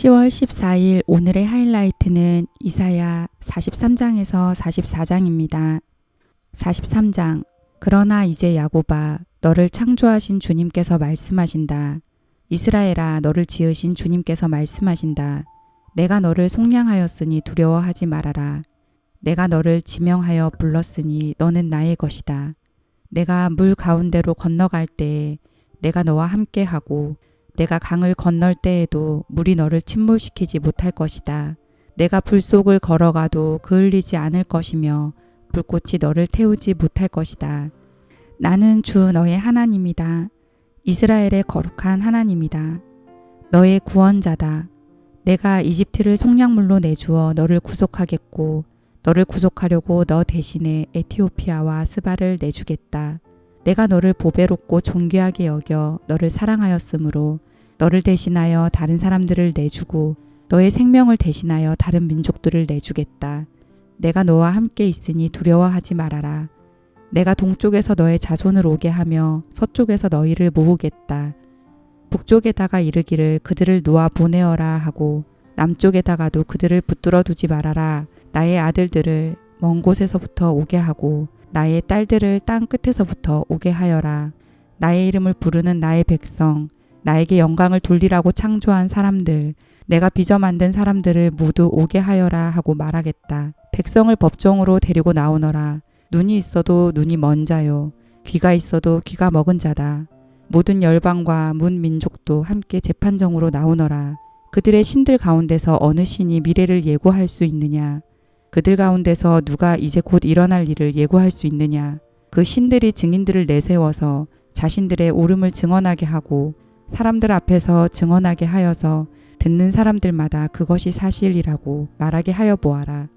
10월 14일 오늘의 하이라이트는 이사야 43장에서 44장입니다. 43장. 그러나 이제 야곱아, 너를 창조하신 주님께서 말씀하신다. 이스라엘아, 너를 지으신 주님께서 말씀하신다. 내가 너를 속량하였으니 두려워하지 말아라. 내가 너를 지명하여 불렀으니 너는 나의 것이다. 내가 물 가운데로 건너갈 때에 내가 너와 함께하고 내가 강을 건널 때에도 물이 너를 침몰시키지 못할 것이다. 내가 불 속을 걸어가도 그을리지 않을 것이며 불꽃이 너를 태우지 못할 것이다. 나는 주 너의 하나님이다. 이스라엘의 거룩한 하나님이다. 너의 구원자다. 내가 이집트를 속량물로 내주어 너를 구속하겠고 너를 구속하려고 너 대신에 에티오피아와 스바를 내주겠다. 내가 너를 보배롭고 존귀하게 여겨 너를 사랑하였으므로 너를 대신하여 다른 사람들을 내주고 너의 생명을 대신하여 다른 민족들을 내주겠다. 내가 너와 함께 있으니 두려워하지 말아라. 내가 동쪽에서 너의 자손을 오게 하며 서쪽에서 너희를 모으겠다. 북쪽에다가 이르기를 그들을 놓아 보내어라 하고 남쪽에다가도 그들을 붙들어 두지 말아라. 나의 아들들을 먼 곳에서부터 오게 하고 나의 딸들을 땅 끝에서부터 오게 하여라. 나의 이름을 부르는 나의 백성, 나에게 영광을 돌리라고 창조한 사람들, 내가 빚어 만든 사람들을 모두 오게 하여라 하고 말하겠다. 백성을 법정으로 데리고 나오너라. 눈이 있어도 눈이 먼 자요. 귀가 있어도 귀가 먹은 자다. 모든 열방과 문 민족도 함께 재판정으로 나오너라. 그들의 신들 가운데서 어느 신이 미래를 예고할 수 있느냐? 그들 가운데서 누가 이제 곧 일어날 일을 예고할 수 있느냐? 그 신들이 증인들을 내세워서 자신들의 옳음을 증언하게 하고 사람들 앞에서 증언하게 하여서 듣는 사람들마다 그것이 사실이라고 말하게 하여 보아라.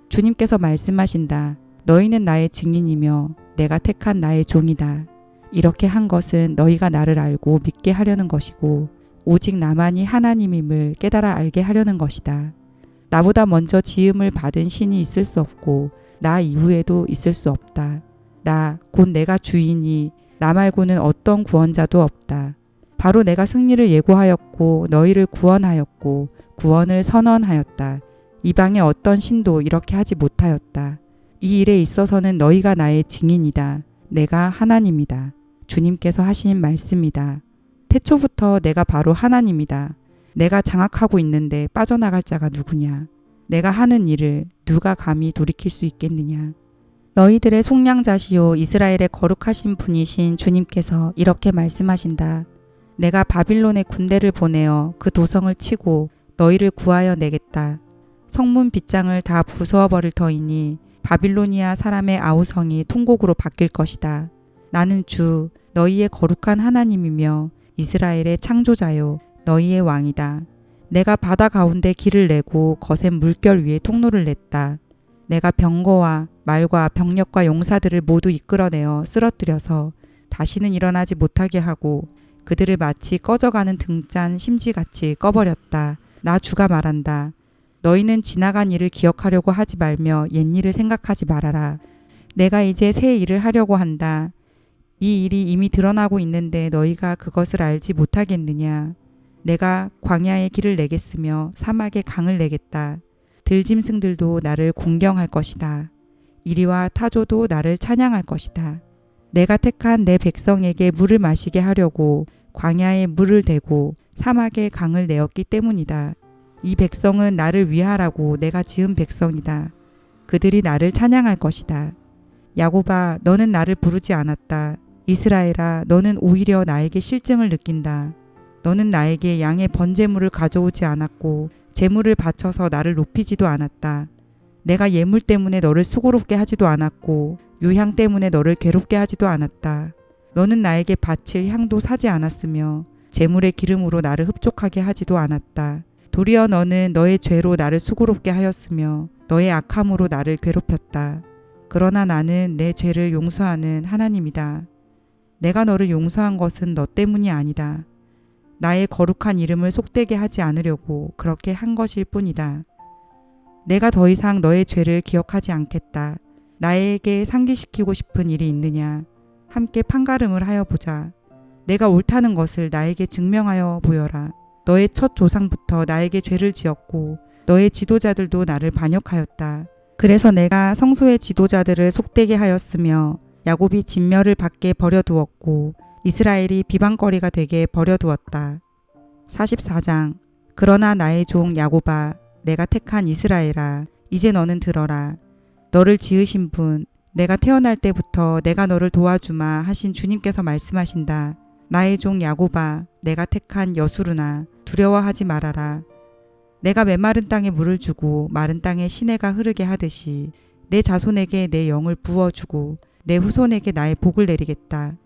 주님께서 말씀하신다. 너희는 나의 증인이며 내가 택한 나의 종이다. 이렇게 한 것은 너희가 나를 알고 믿게 하려는 것이고 오직 나만이 하나님임을 깨달아 알게 하려는 것이다. 나보다 먼저 지음을 받은 신이 있을 수 없고 나 이후에도 있을 수 없다. 나 곧 내가 주이니 나 말고는 어떤 구원자도 없다. 바로 내가 승리를 예고하였고 너희를 구원하였고 구원을 선언하였다. 이방의 어떤 신도 이렇게 하지 못하였다. 이 일에 있어서는 너희가 나의 증인이다. 내가 하나님이다. 주님께서 하신 말씀이다. 태초부터 내가 바로 하나님이다. 내가 장악하고 있는데 빠져나갈 자가 누구냐? 내가 하는 일을 누가 감히 돌이킬 수 있겠느냐? 너희들의 속량자시요 이스라엘의 거룩하신 분이신 주님께서 이렇게 말씀하신다. 내가 바빌론의 군대를 보내어 그 도성을 치고 너희를 구하여 내겠다. 성문 빗장을 다 부수어 버릴 터이니 바빌로니아 사람의 아우성이 통곡으로 바뀔 것이다. 나는 주 너희의 거룩한 하나님이며 이스라엘의 창조자요 너희의 왕이다. 내가 바다 가운데 길을 내고 거센 물결 위에 통로를 냈다. 내가 병거와 말과 병력과 용사들을 모두 이끌어내어 쓰러뜨려서 다시는 일어나지 못하게 하고 그들을 마치 꺼져가는 등잔 심지같이 꺼버렸다. 나 주가 말한다. 너희는 지나간 일을 기억하려고 하지 말며 옛일을 생각하지 말아라. 내가 이제 새 일을 하려고 한다. 이 일이 이미 드러나고 있는데 너희가 그것을 알지 못하겠느냐. 내가 광야에 길을 내겠으며 사막에 강을 내겠다. 들짐승들도 나를 공경할 것이다. 이리와 타조도 나를 찬양할 것이다. 내가 택한 내 백성에게 물을 마시게 하려고 광야에 물을 대고 사막에 강을 내었기 때문이다. 이 백성은 나를 위하라고 내가 지은 백성이다. 그들이 나를 찬양할 것이다. 야곱아, 너는 나를 부르지 않았다. 이스라엘아, 너는 오히려 나에게 실증을 느낀다. 너는 나에게 양의 번제물을 가져오지 않았고 제물을 바쳐서 나를 높이지도 않았다. 내가 예물 때문에 너를 수고롭게 하지도 않았고 유향 때문에 너를 괴롭게 하지도 않았다. 너는 나에게 바칠 향도 사지 않았으며 제물의 기름으로 나를 흡족하게 하지도 않았다. 도리어 너는 너의 죄로 나를 수고롭게 하였으며 너의 악함으로 나를 괴롭혔다. 그러나 나는 내 죄를 용서하는 하나님이다. 내가 너를 용서한 것은 너 때문이 아니다. 나의 거룩한 이름을 속되게 하지 않으려고 그렇게 한 것일 뿐이다. 내가 더 이상 너의 죄를 기억하지 않겠다. 나에게 상기시키고 싶은 일이 있느냐? 함께 판가름을 하여 보자. 내가 옳다는 것을 나에게 증명하여 보여라. 너의 첫 조상부터 나에게 죄를 지었고 너의 지도자들도 나를 반역하였다. 그래서 내가 성소의 지도자들을 속되게 하였으며 야곱이 진멸을 받게 버려두었고 이스라엘이 비방거리가 되게 버려두었다. 44장. 그러나 나의 종 야곱아, 내가 택한 이스라엘아, 이제 너는 들어라. 너를 지으신 분, 내가 태어날 때부터 내가 너를 도와주마 하신 주님께서 말씀하신다. 나의 종 야곱아, 내가 택한 여수르나, 두려워하지 말아라. 내가 메마른 땅에 물을 주고 마른 땅에 시내가 흐르게 하듯이 내 자손에게 내 영을 부어주고 내 후손에게 나의 복을 내리겠다.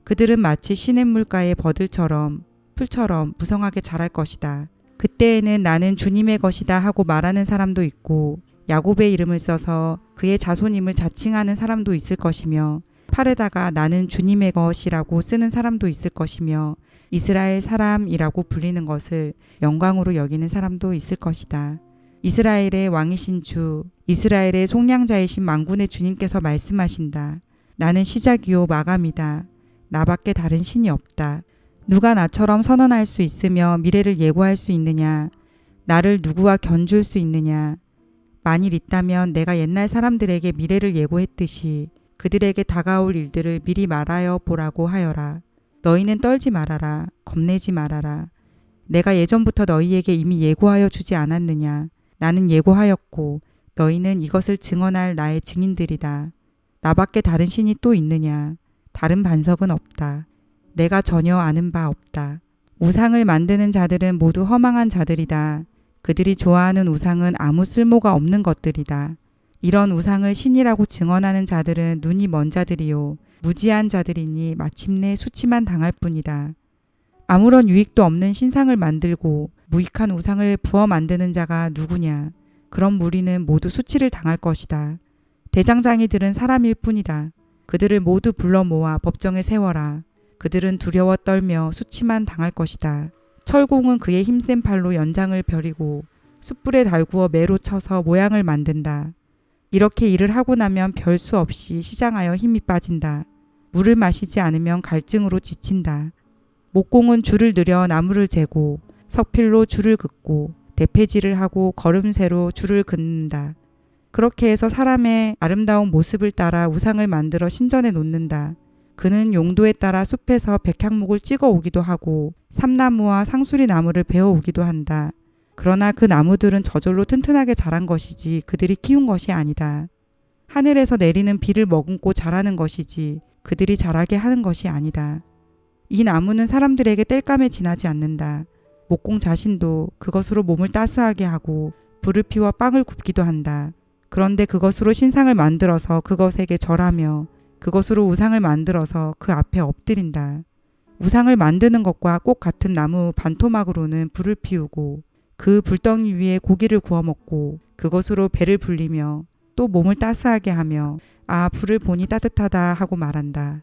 그들은 마치 시냇물가의 버들처럼 풀처럼 무성하게 자랄 것이다. 그때에는 나는 주님의 것이다 하고 말하는 사람도 있고 야곱의 이름을 써서 그의 자손임을 자칭하는 사람도 있을 것이며 팔에다가 나는 주님의 것이라고 쓰는 사람도 있을 것이며 이스라엘 사람이라고 불리는 것을 영광으로 여기는 사람도 있을 것이다. 이스라엘의 왕이신 주, 이스라엘의 속량자이신 만군의 주님께서 말씀하신다. 나는 시작이요 마감이다. 나밖에 다른 신이 없다. 누가 나처럼 선언할 수 있으며 미래를 예고할 수 있느냐? 나를 누구와 견줄 수 있느냐? 만일 있다면 내가 옛날 사람들에게 미래를 예고했듯이 그들에게 다가올 일들을 미리 말하여 보라고 하여라. 너희는 떨지 말아라. 겁내지 말아라. 내가 예전부터 너희에게 이미 예고하여 주지 않았느냐? 나는 예고하였고 너희는 이것을 증언할 나의 증인들이다. 나밖에 다른 신이 또 있느냐? 다른 반석은 없다. 내가 전혀 아는 바 없다. 우상을 만드는 자들은 모두 허망한 자들이다. 그들이 좋아하는 우상은 아무 쓸모가 없는 것들이다. 이런 우상을 신이라고 증언하는 자들은 눈이 먼 자들이요 무지한 자들이니 마침내 수치만 당할 뿐이다. 아무런 유익도 없는 신상을 만들고 무익한 우상을 부어 만드는 자가 누구냐? 그런 무리는 모두 수치를 당할 것이다. 대장장이들은 사람일 뿐이다. 그들을 모두 불러 모아 법정에 세워라. 그들은 두려워 떨며 수치만 당할 것이다. 철공은 그의 힘센 팔로 연장을 벼리고 숯불에 달구어 매로 쳐서 모양을 만든다. 이렇게 일을 하고 나면 별 수 없이 시장하여 힘이 빠진다. 물을 마시지 않으면 갈증으로 지친다. 목공은 줄을 늘여 나무를 재고 석필로 줄을 긋고 대패질을 하고 걸음새로 줄을 긋는다. 그렇게 해서 사람의 아름다운 모습을 따라 우상을 만들어 신전에 놓는다. 그는 용도에 따라 숲에서 백향목을 찍어 오기도 하고 삼나무와 상수리 나무를 베어 오기도 한다. 그러나 그 나무들은 저절로 튼튼하게 자란 것이지 그들이 키운 것이 아니다. 하늘에서 내리는 비를 머금고 자라는 것이지 그들이 자라게 하는 것이 아니다. 이 나무는 사람들에게 땔감에 지나지 않는다. 목공 자신도 그것으로 몸을 따스하게 하고 불을 피워 빵을 굽기도 한다. 그런데 그것으로 신상을 만들어서 그것에게 절하며 그것으로 우상을 만들어서 그 앞에 엎드린다. 우상을 만드는 것과 꼭 같은 나무 반토막으로는 불을 피우고 그 불덩이 위에 고기를 구워 먹고 그것으로 배를 불리며 또 몸을 따스하게 하며 아 불을 보니 따뜻하다 하고 말한다.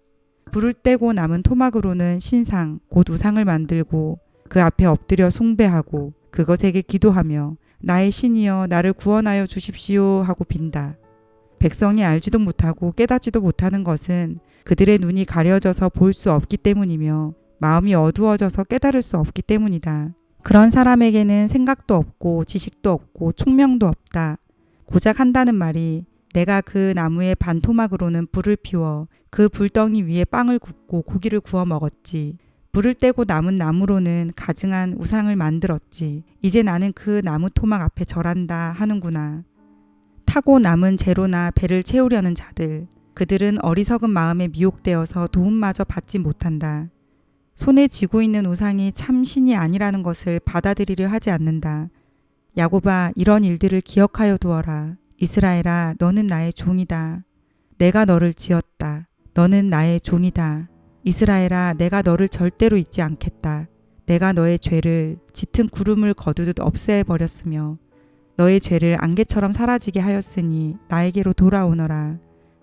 불을 떼고 남은 토막으로는 신상 곧 우상을 만들고 그 앞에 엎드려 숭배하고 그것에게 기도하며 나의 신이여 나를 구원하여 주십시오 하고 빈다. 백성이 알지도 못하고 깨닫지도 못하는 것은 그들의 눈이 가려져서 볼 수 없기 때문이며 마음이 어두워져서 깨달을 수 없기 때문이다. 그런 사람에게는 생각도 없고 지식도 없고 총명도 없다. 고작 한다는 말이 내가 그 나무의 반토막으로는 불을 피워 그 불덩이 위에 빵을 굽고 고기를 구워 먹었지. 불을 떼고 남은 나무로는 가증한 우상을 만들었지. 이제 나는 그 나무 토막 앞에 절한다 하는구나. 타고 남은 재로나 배를 채우려는 자들, 그들은 어리석은 마음에 미혹되어서 도움마저 받지 못한다. 손에 쥐고 있는 우상이 참 신이 아니라는 것을 받아들이려 하지 않는다. 야곱아, 이런 일들을 기억하여 두어라. 이스라엘아, 너는 나의 종이다. 내가 너를 지었다. 너는 나의 종이다. 이스라엘아, 내가 너를 절대로 잊지 않겠다. 내가 너의 죄를 짙은 구름을 거두듯 없애버렸으며 너의 죄를 안개처럼 사라지게 하였으니 나에게로 돌아오너라.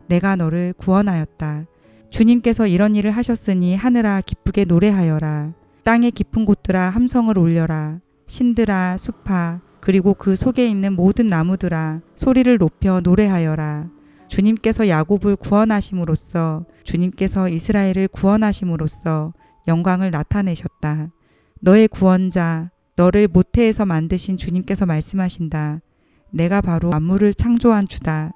내가 너를 구원하였다. 주님께서 이런 일을 하셨으니 하늘아 기쁘게 노래하여라. 땅의 깊은 곳들아 함성을 올려라. 신들아 숲아 그리고 그 속에 있는 모든 나무들아 소리를 높여 노래하여라. 주님께서 야곱을 구원하심으로써 주님께서 이스라엘을 구원하심으로써 영광을 나타내셨다. 너의 구원자 너를 모태에서 만드신 주님께서 말씀하신다. 내가 바로 만물을 창조한 주다.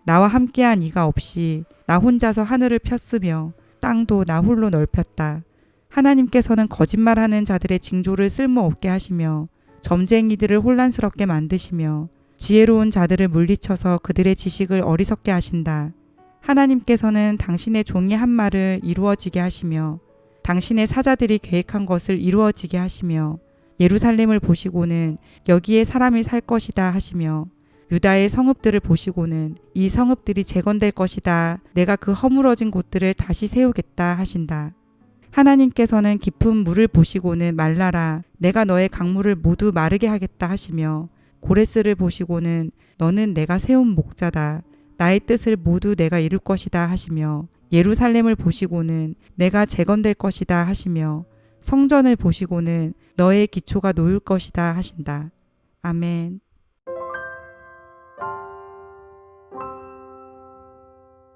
나와 함께한 이가 없이 나 혼자서 하늘을 폈으며 땅도 나 홀로 넓혔다. 하나님께서는 거짓말하는 자들의 징조를 쓸모없게 하시며 점쟁이들을 혼란스럽게 만드시며 지혜로운 자들을 물리쳐서 그들의 지식을 어리석게 하신다. 하나님께서는 당신의 종이 한 말을 이루어지게 하시며 당신의 사자들이 계획한 것을 이루어지게 하시며 예루살렘을 보시고는 여기에 사람이 살 것이다 하시며 유다의 성읍들을 보시고는 이 성읍들이 재건될 것이다. 내가 그 허물어진 곳들을 다시 세우겠다 하신다. 하나님께서는 깊은 물을 보시고는 말라라. 내가 너의 강물을 모두 마르게 하겠다 하시며 고레스를 보시고는 너는 내가 세운 목자다. 나의 뜻을 모두 내가 이룰 것이다 하시며 예루살렘을 보시고는 내가 재건될 것이다 하시며 성전을 보시고는 너의 기초가 놓일 것이다 하신다. 아멘.